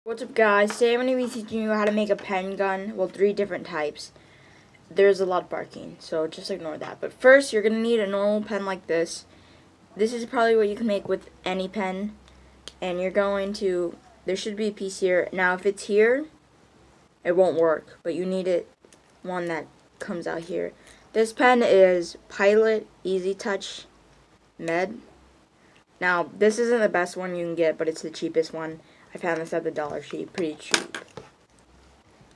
What's up, guys? Today I'm going to be teaching you how to make a pen gun. Well, 3 different types. There's a lot of barking, so just ignore that. But first, you're going to need a normal pen like this. This is probably what you can make with any pen. And you're going to, there should be a piece here. Now, if it's here, it won't work. But you need one that comes out here. This pen is Pilot Easy Touch Med. Now, this isn't the best one you can get, but it's the cheapest one. I found this at the Dollar Tree, pretty cheap.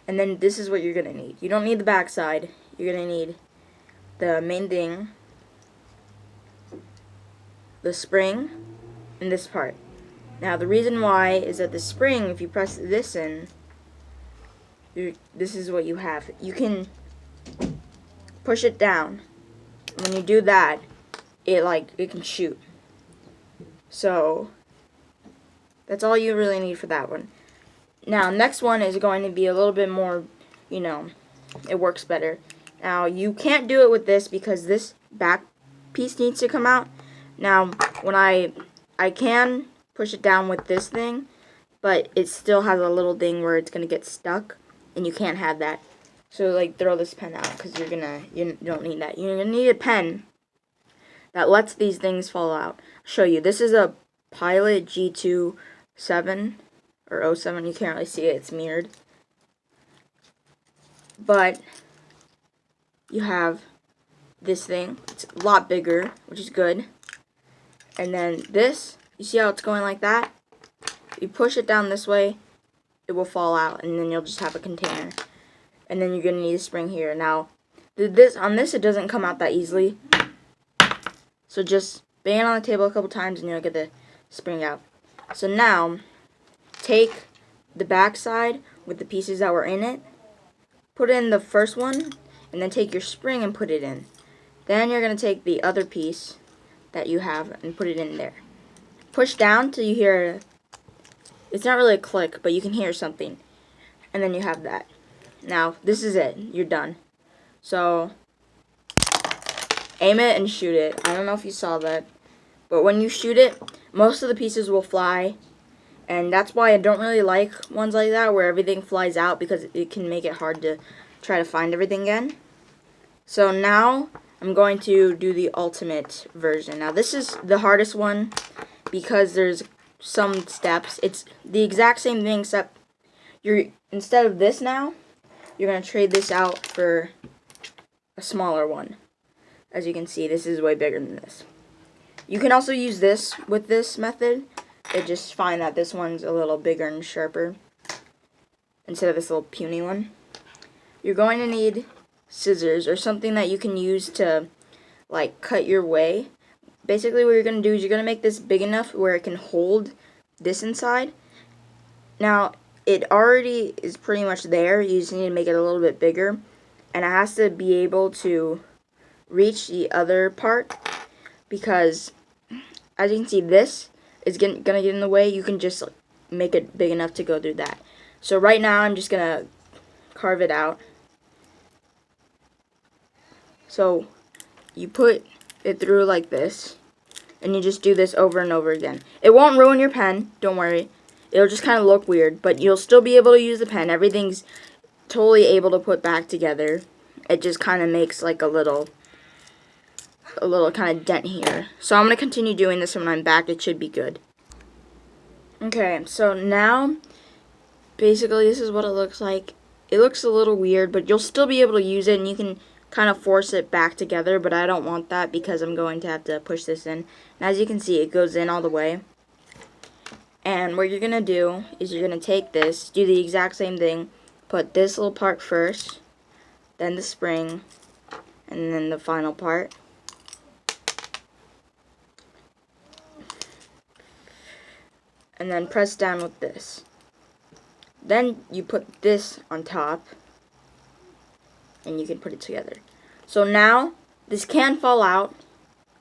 And then this is what you're going to need. You don't need the back side. You're going to need the main thing, the spring, and this part. Now, the reason why is that the spring, if you press this in, this is what you have. You can push it down. When you do that, it can shoot. So that's all you really need for that one. Now, next one is going to be a little bit more, it works better. Now, you can't do it with this because this back piece needs to come out. Now, when I can push it down with this thing, but it still has a little thing where it's going to get stuck, and you can't have that. So, throw this pen out because you don't need that. You're going to need a pen that lets these things fall out. I'll show you. This is a Pilot G27 or 07. You can't really see it. It's mirrored. But you have this thing. It's a lot bigger, which is good. And then this, you see how it's going like that? You push it down this way, it will fall out, and then you'll just have a container. And then you're going to need a spring here. Now, on this, it doesn't come out that easily. So just bang it on the table a couple times and you'll get the spring out. So now, take the back side with the pieces that were in it, put in the first one, and then take your spring and put it in. Then you're going to take the other piece that you have and put it in there. Push down till you hear, it's not really a click, but you can hear something. And then you have that. Now, this is it. You're done. So aim it and shoot it. I don't know if you saw that, but when you shoot it, most of the pieces will fly, and that's why I don't really like ones like that where everything flies out, because it can make it hard to try to find everything again. So now I'm going to do the ultimate version. Now this is the hardest one because there's some steps. It's the exact same thing, except instead of this now, you're going to trade this out for a smaller one. As you can see, this is way bigger than this. You can also use this with this method. I just find that this one's a little bigger and sharper instead of this little puny one. You're going to need scissors or something that you can use to cut your way. Basically what you're going to do is you're going to make this big enough where it can hold this inside. Now, it already is pretty much there. You just need to make it a little bit bigger. And it has to be able to reach the other part, because as you can see, this is gonna get in the way. You can just make it big enough to go through that. So right now I'm just gonna carve it out. So you put it through like this, and you just do this over and over again. It won't ruin your pen, don't worry. It'll just kind of look weird, but you'll still be able to use the pen. Everything's totally able to put back together. It just kind of makes a little kind of dent here. So I'm going to continue doing this when I'm back. It should be good. Okay, so now basically this is what it looks like. It looks a little weird, but you'll still be able to use it, and you can kind of force it back together, but I don't want that because I'm going to have to push this in. And as you can see, it goes in all the way. And what you're going to do is you're going to take this, do the exact same thing, put this little part first, then the spring, and then the final part. And then press down with this. Then you put this on top, and you can put it together. So now, this can fall out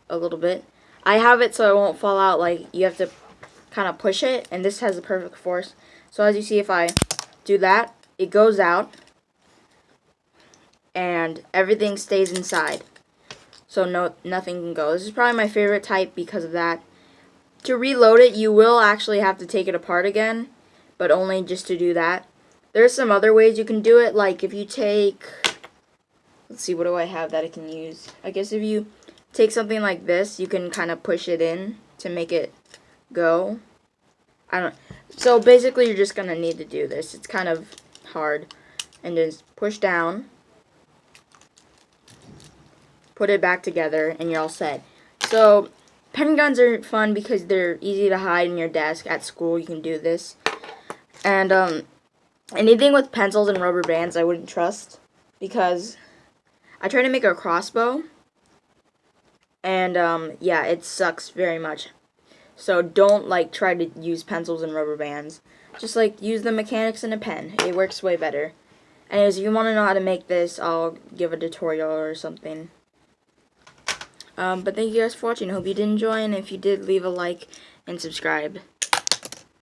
a little bit. I have it so it won't fall out, you have to kind of push it, and this has the perfect force. So as you see, if I do that, it goes out, and everything stays inside. So nothing can go. This is probably my favorite type because of that. To reload it, you will actually have to take it apart again, but only just to do that. There's some other ways you can do it, like if you take, let's see, what do I have that I can use? I guess if you take something like this, you can kind of push it in to make it go. So basically you're just going to need to do this. It's kind of hard. And just push down, put it back together, and you're all set. So pen guns are fun because they're easy to hide in your desk at school. You can do this. And anything with pencils and rubber bands I wouldn't trust, because I tried to make a crossbow, and yeah, it sucks very much. So don't try to use pencils and rubber bands. Just use the mechanics in a pen. It works way better. Anyways, if you want to know how to make this, I'll give a tutorial or something. But thank you guys for watching. I hope you did enjoy, and if you did, leave a like and subscribe.